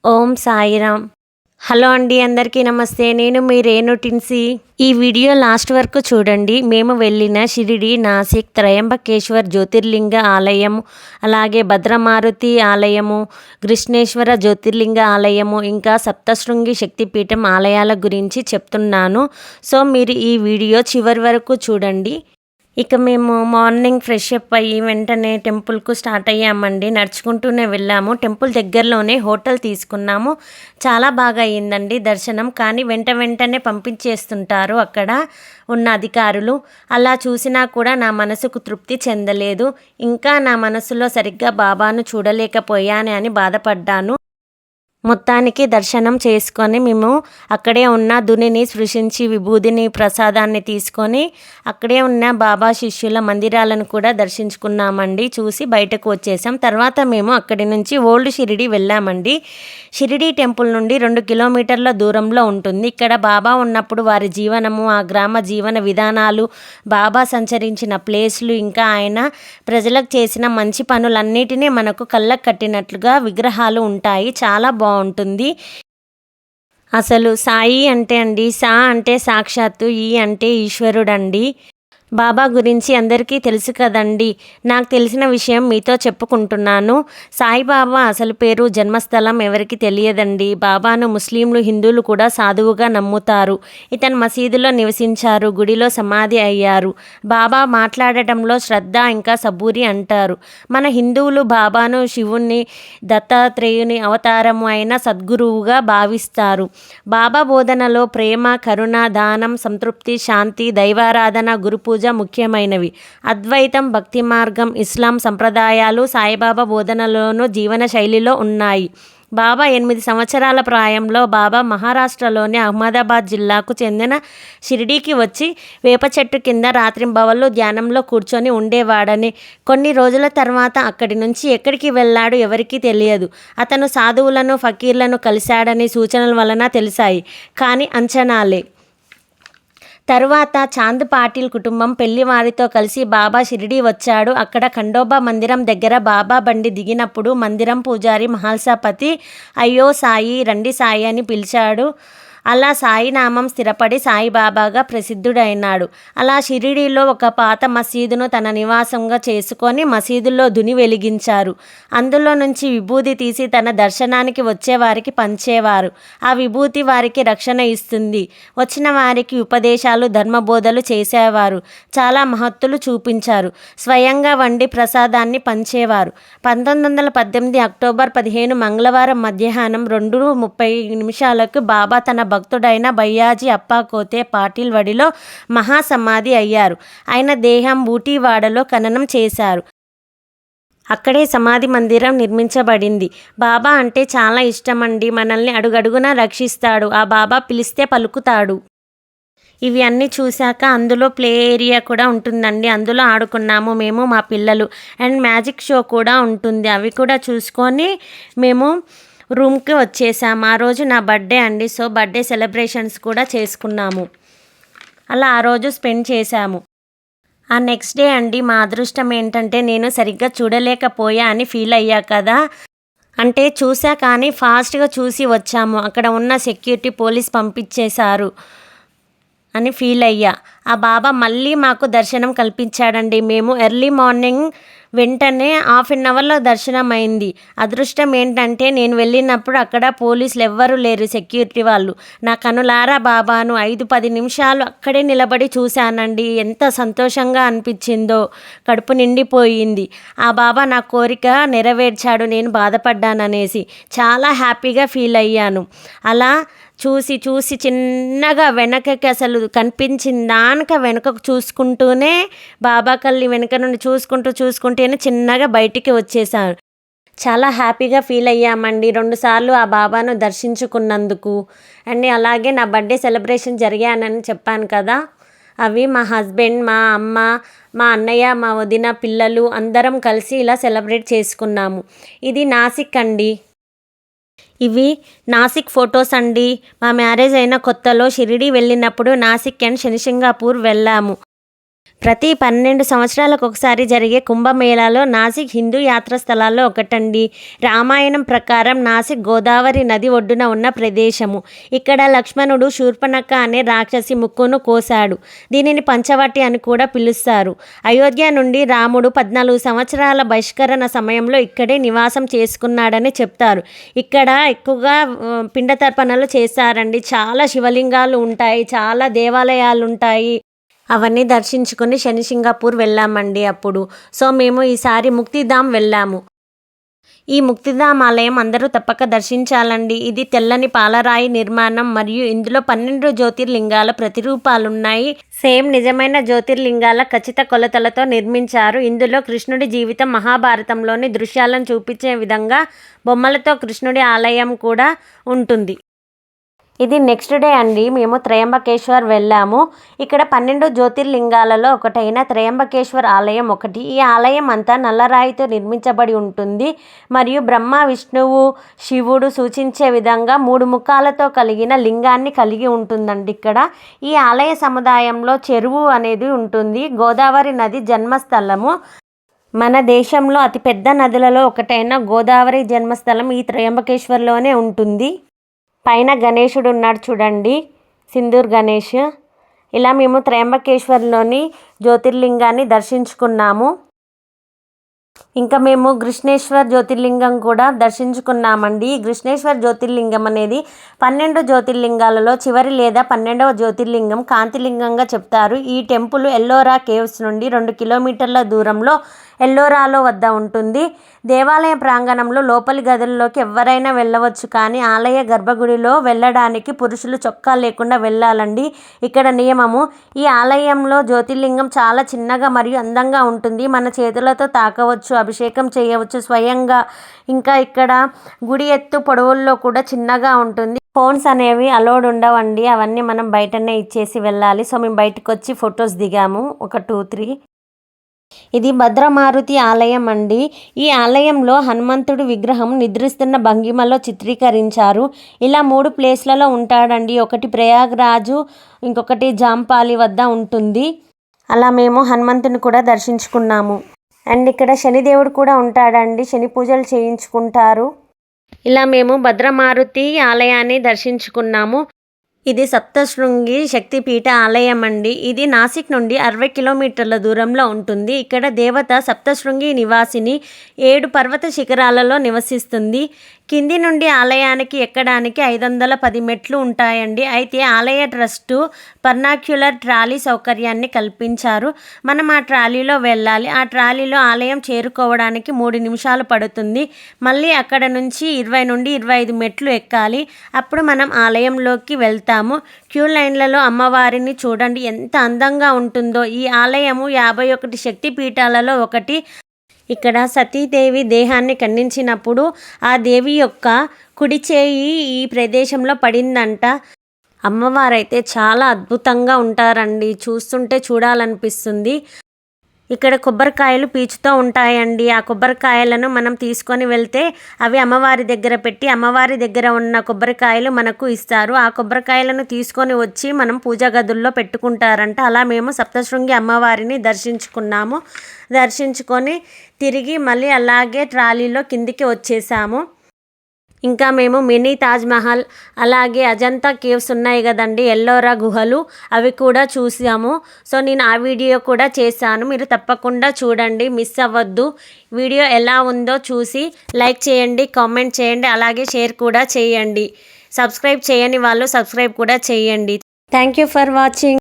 ఓం Sairam. Hello అండి, అందరికీ నమస్తే. నేను మీ రేణు టిన్సీ. ఈ వీడియో లాస్ట్ వరకు చూడండి. మేము వెళ్ళిన షిరిడి, నాసిక్, త్రయంబకేశ్వర్ జ్యోతిర్లింగ ఆలయము, అలాగే భద్రమారుతి ఆలయము, కృష్ణేశ్వర జ్యోతిర్లింగ ఆలయము, ఇంకా సప్తశృంగి శక్తిపీఠం ఆలయాల గురించి చెప్తున్నాను. సో మీరు ఈ వీడియో చివరి వరకు చూడండి. ఇక మేము మార్నింగ్ ఫ్రెష్ అప్ అయ్యి వెంటనే టెంపుల్కు స్టార్ట్ అయ్యామండి. నడుచుకుంటూనే వెళ్ళాము. టెంపుల్ దగ్గరలోనే హోటల్ తీసుకున్నాము. చాలా బాగా అయ్యిందండి దర్శనం. కానీ వెంటనే పంపించేస్తుంటారు అక్కడ ఉన్న అధికారులు. అలా చూసినా కూడా నా మనసుకు తృప్తి చెందలేదు. ఇంకా నా మనసులో సరిగ్గా బాబాను చూడలేకపోయానే అని బాధపడ్డాను. మొత్తానికి దర్శనం చేసుకొని మేము అక్కడే ఉన్న దునిని స్పృశించి విభూదిని ప్రసాదాన్ని తీసుకొని అక్కడే ఉన్న బాబా శిష్యుల మందిరాలను కూడా దర్శించుకున్నామండి. చూసి బయటకు వచ్చేసాం. తర్వాత మేము అక్కడి నుంచి ఓల్డ్ షిరిడి వెళ్ళామండి. షిరిడి టెంపుల్ నుండి 2 కిలోమీటర్ల దూరంలో ఉంటుంది. ఇక్కడ బాబా ఉన్నప్పుడు వారి జీవనము, ఆ గ్రామ జీవన విధానాలు, బాబా సంచరించిన ప్లేస్లు, ఇంకా ఆయన ప్రజలకు చేసిన మంచి పనులన్నిటినీ మనకు కళ్ళకు కట్టినట్లుగా విగ్రహాలు ఉంటాయి. చాలా బాగుంటుంది. అసలు సాయి అంటే అండి, సా అంటే సాక్షాత్తు, ఈ అంటే ఈశ్వరుడండి. బాబా గురించి అందరికీ తెలుసు కదండి. నాకు తెలిసిన విషయం మీతో చెప్పుకుంటున్నాను. సాయిబాబా అసలు పేరు, జన్మస్థలం ఎవరికి తెలియదండి. బాబాను ముస్లింలు, హిందువులు కూడా సాధువుగా నమ్ముతారు. ఇతను మసీదులో నివసించారు, గుడిలో సమాధి అయ్యారు. బాబా మాట్లాడటంలో శ్రద్ధ ఇంకా సబూరి అంటారు. మన హిందువులు బాబాను శివుణ్ణి, దత్తాత్రేయుని అవతారము అయిన సద్గురువుగా భావిస్తారు. బాబా బోధనలో ప్రేమ, కరుణ, దానం, సంతృప్తి, శాంతి, దైవారాధన, గురుపూజ ముఖ్యమైనవి. అద్వైతం, భక్తి మార్గం, ఇస్లాం సంప్రదాయాలు సాయిబాబా బోధనలోనూ జీవన శైలిలో ఉన్నాయి. బాబా 8 సంవత్సరాల ప్రాయంలో బాబా మహారాష్ట్రలోని అహ్మదాబాద్ జిల్లాకు చెందిన షిరిడీకి వచ్చి వేప చెట్టు కింద రాత్రింబవళ్ళు ధ్యానంలో కూర్చొని ఉండేవాడని, కొన్ని రోజుల తర్వాత అక్కడి నుంచి ఎక్కడికి వెళ్ళాడు ఎవరికీ తెలియదు. అతను సాధువులను, ఫకీర్లను కలిశాడని సూచనల వలన తెలిసాయి, కానీ అంచనాలే. తరువాత చాంద్ పాటిల్ కుటుంబం పెళ్లివారితో కలిసి బాబా షిరిడి వచ్చాడు. అక్కడ ఖండోబా మందిరం దగ్గర బాబా బండి దిగినప్పుడు మందిరం పూజారి మహల్సాపతి అయ్యో సాయి, రండి సాయి అని పిలిచాడు. అలా సాయి నామం స్థిరపడి సాయిబాబాగా ప్రసిద్ధుడైనాడు. అలా షిరిడీలో ఒక పాత మసీదును తన నివాసంగా చేసుకొని మసీదులో దుని వెలిగించారు. అందులో నుంచి విభూది తీసి తన దర్శనానికి వచ్చేవారికి పంచేవారు. ఆ విభూతి వారికి రక్షణ ఇస్తుంది. వచ్చిన వారికి ఉపదేశాలు, ధర్మబోధలు చేసేవారు. చాలా మహత్తులు చూపించారు. స్వయంగా వండి ప్రసాదాన్ని పంచేవారు. 1918 అక్టోబర్ 15 మంగళవారం మధ్యాహ్నం 2:30 బాబా తన భక్తుడైన బయ్యాజీ అప్పాకోతే పాటిల్ వడిలో మహాసమాధి అయ్యారు. ఆయన దేహం బూటీవాడలో ఖననం చేశారు. అక్కడే సమాధి మందిరం నిర్మించబడింది. బాబా అంటే చాలా ఇష్టమండి. మనల్ని అడుగడుగునా రక్షిస్తాడు. ఆ బాబా పిలిస్తే పలుకుతాడు. ఇవి అన్నీ చూశాక అందులో ప్లే ఏరియా కూడా ఉంటుందండి. అందులో ఆడుకున్నాము మేము, మా పిల్లలు. అండ్ మ్యాజిక్ షో కూడా ఉంటుంది. అవి కూడా చూసుకొని మేము రూమ్కి వచ్చేసాము. ఆ రోజు నా బర్త్డే అండి. సో బర్త్డే సెలబ్రేషన్స్ కూడా చేసుకున్నాము. అలా ఆ రోజు స్పెండ్ చేశాము. ఆ నెక్స్ట్ డే అండి, మా అదృష్టం ఏంటంటే నేను సరిగ్గా చూడలేకపోయా అని ఫీల్ అయ్యా కదా. అంటే చూసా కానీ ఫాస్ట్గా చూసి వచ్చాము. అక్కడ ఉన్న సెక్యూరిటీ పోలీస్ పంపించేశారు అని ఫీల్ అయ్యా. ఆ బాబా మళ్ళీ మాకు దర్శనం కల్పించాడండి. మేము ఎర్లీ మార్నింగ్ వెంటనే 1/2 అవర్లో దర్శనం అయింది. అదృష్టం ఏంటంటే నేను వెళ్ళినప్పుడు అక్కడ పోలీసులు ఎవ్వరూ లేరు, సెక్యూరిటీ వాళ్ళు. నా కనులారా బాబాను 5-10 నిమిషాలు అక్కడే నిలబడి చూశానండి. ఎంత సంతోషంగా అనిపించిందో, కడుపు నిండిపోయింది. ఆ బాబా నా కోరిక నెరవేర్చాడు, నేను బాధపడ్డాననేసి చాలా హ్యాపీగా ఫీల్ అయ్యాను. అలా చూసి చిన్నగా వెనకకి అసలు కనిపించిందాక వెనకకు చూసుకుంటూనే బాబా కళ్ళి వెనక నుండి చూసుకుంటూనే చిన్నగా బయటికి వచ్చేసాను. చాలా హ్యాపీగా ఫీల్ అయ్యామండి 2 సార్లు ఆ బాబాను దర్శించుకున్నందుకు. అండ్ అలాగే నా బర్త్డే సెలబ్రేషన్ జరిగానని చెప్పాను కదా, అవి మా హస్బెండ్, మా అమ్మ, మా అన్నయ్య, మా వదిన, పిల్లలు అందరం కలిసి ఇలా సెలబ్రేట్ చేసుకున్నాము. ఇది నాసిక్ అండి. ఇవి నాసిక్ ఫొటోస్ అండి. మా మ్యారేజ్ అయిన కొత్తలో షిరిడి వెళ్ళినప్పుడు నాసిక్ అండ్ శనిసింగాపూర్ వెళ్ళాము. ప్రతి 12 సంవత్సరాలకు ఒకసారి జరిగే కుంభమేళాలో నాసిక్ హిందూ యాత్రా స్థలాల్లో ఒకటండి. రామాయణం ప్రకారం నాసిక్ గోదావరి నది ఒడ్డున ఉన్న ప్రదేశము. ఇక్కడ లక్ష్మణుడు శూర్పణఖ అనే రాక్షసి ముక్కును కోశాడు. దీనిని పంచవటి అని కూడా పిలుస్తారు. అయోధ్య నుండి రాముడు 14 సంవత్సరాల బహిష్కరణ సమయంలో ఇక్కడే నివాసం చేసుకున్నాడని చెప్తారు. ఇక్కడ ఎక్కువగా పిండ తర్పణలు చేస్తారండి. చాలా శివలింగాలు ఉంటాయి, చాలా దేవాలయాలు ఉంటాయి. అవన్నీ దర్శించుకొని శని సింగాపూర్ వెళ్ళామండి అప్పుడు. సో మేము ఈసారి ముక్తిధామ్ వెళ్ళాము. ఈ ముక్తిధామ్ ఆలయం అందరూ తప్పక దర్శించాలండి. ఇది తెల్లని పాలరాయి నిర్మాణం మరియు ఇందులో 12 జ్యోతిర్లింగాల ప్రతిరూపాలున్నాయి. సేమ్ నిజమైన జ్యోతిర్లింగాల ఖచ్చిత కొలతలతో నిర్మించారు. ఇందులో కృష్ణుడి జీవితం, మహాభారతంలోని దృశ్యాలను చూపించే విధంగా బొమ్మలతో కృష్ణుడి ఆలయం కూడా ఉంటుంది. ఇది నెక్స్ట్ డే అండి. మేము త్రయంబకేశ్వర్ వెళ్ళాము. ఇక్కడ 12 జ్యోతిర్లింగాలలో ఒకటైన త్రయంబకేశ్వర్ ఆలయం ఒకటి. ఈ ఆలయం అంతా నల్లరాయితో నిర్మించబడి ఉంటుంది మరియు బ్రహ్మ, విష్ణువు, శివుడు సూచించే విధంగా 3 ముఖాలతో కలిగిన లింగాన్ని కలిగి ఉంటుందండి. ఇక్కడ ఈ ఆలయ సముదాయంలో చెరువు అనేది ఉంటుంది. గోదావరి నది జన్మస్థలము. మన దేశంలో అతిపెద్ద నదులలో ఒకటైన గోదావరి జన్మస్థలం ఈ త్రయంబకేశ్వర్లోనే ఉంటుంది. పైన గణేశుడు ఉన్నాడు చూడండి, సింధూర్ గణేష్. ఇలా మేము త్రయంబకేశ్వర్లోని జ్యోతిర్లింగాన్ని దర్శించుకున్నాము. ఇంకా మేము కృష్ణేశ్వర్ జ్యోతిర్లింగం కూడా దర్శించుకున్నామండి. ఈ కృష్ణేశ్వర్ జ్యోతిర్లింగం అనేది 12 జ్యోతిర్లింగాలలో చివరి లేదా 12వ జ్యోతిర్లింగం, కాంతిలింగంగా చెప్తారు. ఈ టెంపుల్ ఎల్లోరా కేవ్స్ నుండి 2 కిలోమీటర్ల దూరంలో ఎల్లోరాలో వద్ద ఉంటుంది. దేవాలయ ప్రాంగణంలో లోపలి గదుల్లోకి ఎవరైనా వెళ్ళవచ్చు, కానీ ఆలయ గర్భగుడిలో వెళ్ళడానికి పురుషులు చొక్కా లేకుండా వెళ్ళాలండి. ఇక్కడ నియమము. ఈ ఆలయంలో జ్యోతిర్లింగం చాలా చిన్నగా మరియు అందంగా ఉంటుంది. మన చేతులతో తాకవచ్చు, అభిషేకం చేయవచ్చు స్వయంగా. ఇంకా ఇక్కడ గుడి ఎత్తు పొడవుల్లో కూడా చిన్నగా ఉంటుంది. ఫోన్స్ అనేవి అలౌడ్ ఉండవండి. అవన్నీ మనం బయటనే ఇచ్చేసి వెళ్ళాలి. సో మేము బయటకు వచ్చి ఫొటోస్ దిగాము, ఒక 2-3. ఇది భద్రమారుతి ఆలయం అండి. ఈ ఆలయంలో హనుమంతుడి విగ్రహం నిద్రిస్తున్న భంగిమలో చిత్రీకరించారు. ఇలా 3 ప్లేస్లలో ఉంటాడండి. ఒకటి ప్రయాగ్రాజు, ఇంకొకటి జాంపాలి వద్ద ఉంటుంది. అలా మేము హనుమంతుని కూడా దర్శించుకున్నాము. అండ్ ఇక్కడ శనిదేవుడు కూడా ఉంటాడండి. శని పూజలు చేయించుకుంటారు. ఇలా మేము భద్రమారుతి ఆలయాన్ని దర్శించుకున్నాము. ఇది సప్తశృంగి శక్తిపీఠ ఆలయం అండి. ఇది నాసిక్ నుండి 60 కిలోమీటర్ల దూరంలో ఉంటుంది. ఇక్కడ దేవత సప్తశృంగి నివాసిని 7 పర్వత శిఖరాలలో నివసిస్తుంది. కింది నుండి ఆలయానికి ఎక్కడానికి 510 మెట్లు ఉంటాయండి. అయితే ఆలయ ట్రస్టు పర్నాక్యులర్ ట్రాలీ సౌకర్యాన్ని కల్పించారు. మనం ఆ ట్రాలీలో వెళ్ళాలి. ఆ ట్రాలీలో ఆలయం చేరుకోవడానికి 3 నిమిషాలు పడుతుంది. మళ్ళీ అక్కడ నుంచి 20 నుండి 25 మెట్లు ఎక్కాలి. అప్పుడు మనం ఆలయంలోకి వెళ్తాము. క్యూ లైన్లలో అమ్మవారిని చూడండి, ఎంత అందంగా ఉంటుందో. ఈ ఆలయము 51 శక్తిపీఠాలలో ఒకటి. ఇక్కడ సతీదేవి దేహాన్ని ఖండించినప్పుడు ఆ దేవి యొక్క కుడి చేయి ఈ ప్రదేశంలో పడిందంట. అమ్మవారైతే చాలా అద్భుతంగా ఉంటారండి. చూస్తుంటే చూడాలనిపిస్తుంది. ఇక్కడ కొబ్బరికాయలు పీచుతూ ఉంటాయండి. ఆ కొబ్బరికాయలను మనం తీసుకొని వెళ్తే అవి అమ్మవారి దగ్గర పెట్టి అమ్మవారి దగ్గర ఉన్న కొబ్బరికాయలు మనకు ఇస్తారు. ఆ కొబ్బరికాయలను తీసుకొని వచ్చి మనం పూజా గదుల్లో పెట్టుకుంటారంట. అలా మేము సప్తశృంగి అమ్మవారిని దర్శించుకున్నాము. దర్శించుకొని తిరిగి మళ్ళీ అలాగే ట్రాలీలో కిందికి వచ్చేసాము. ఇంకా మేము మినీ తాజ్మహల్, అలాగే అజంతా కేవ్స్ ఉన్నాయి కదండి, ఎల్లోరా గుహలు, అవి కూడా చూసాము. సో నేను ఆ వీడియో కూడా చేశాను. మీరు తప్పకుండా చూడండి, మిస్ అవ్వద్దు. వీడియో ఎలా ఉందో చూసి లైక్ చేయండి, కామెంట్ చేయండి, అలాగే షేర్ కూడా చేయండి. సబ్స్క్రైబ్ చేయని వాళ్ళు సబ్స్క్రైబ్ కూడా చేయండి. Thank you for watching.